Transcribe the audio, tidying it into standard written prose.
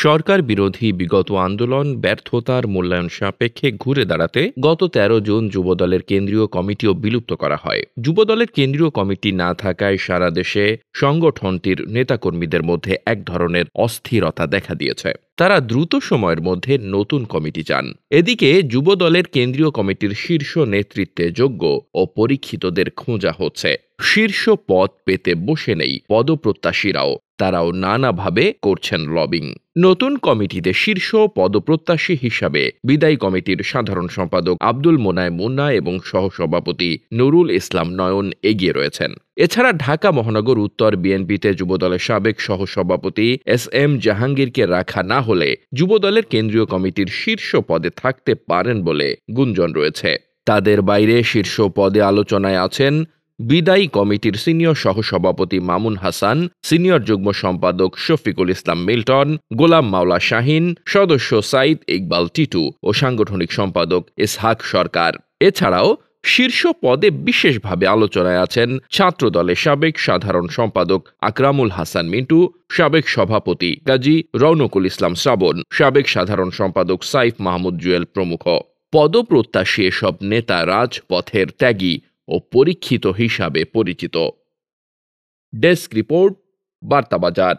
সরকার বিরোধী বিগত আন্দোলন ব্যর্থতার মূল্যায়ন সাপেক্ষে ঘুরে দাঁড়াতে গত ১৩ জুন যুবদলের কেন্দ্রীয় কমিটিও বিলুপ্ত করা হয়। যুবদলের কেন্দ্রীয় কমিটি না থাকায় সারা দেশে সংগঠনটির নেতাকর্মীদের মধ্যে এক ধরনের অস্থিরতা দেখা দিয়েছে। তারা দ্রুত সময়ের মধ্যে নতুন কমিটি চান। এদিকে যুবদলের কেন্দ্রীয় কমিটির শীর্ষ নেতৃত্বে যোগ্য ও পরীক্ষিতদের খোঁজা হচ্ছে। শীর্ষ পদ পেতে বসে নেই পদপ্রত্যাশীরাও, তারাও নানাভাবে করছেন লবিং। নতুন কমিটিতে শীর্ষ পদপ্রত্যাশী হিসাবে বিদায়ী কমিটির সাধারণ সম্পাদক আব্দুল মোনায়েম মুন্না এবং সহসভাপতি নুরুল ইসলাম নয়ন এগিয়ে রয়েছেন। এছাড়া ঢাকা মহানগর উত্তর বিএনপিতে যুবদলের সাবেক সহসভাপতি এস.এম. জাহাঙ্গীরকে রাখা না হলে যুবদলের কেন্দ্রীয় কমিটির শীর্ষ পদে থাকতে পারেন বলে গুঞ্জন রয়েছে। তাদের বাইরে শীর্ষ পদে আলোচনায় আছেন বিদায়ী কমিটির সিনিয়র সহসভাপতি মামুন হাসান, সিনিয়র যুগ্ম সম্পাদক শফিকুল ইসলাম মিল্টন, গোলাম মাওলা শাহিন, সদস্য সাইদ ইকবাল টিটু ও সাংগঠনিক সম্পাদক ইসহাক সরকার। এছাড়াও শীর্ষ পদে বিশেষভাবে আলোচনায় আছেন ছাত্রদলের সাবেক সাধারণ সম্পাদক আকরামুল হাসান মিন্টু, সাবেক সভাপতি গাজী রৌনকুল ইসলাম শ্রাবণ, সাবেক সাধারণ সম্পাদক সাইফ মাহমুদ জুয়েল প্রমুখ। পদপ্রত্যাশী এসব নেতা রাজপথের ত্যাগী ও পরীক্ষিত হিসাবে পরিচিত। Desk report, বার্তাবাজার।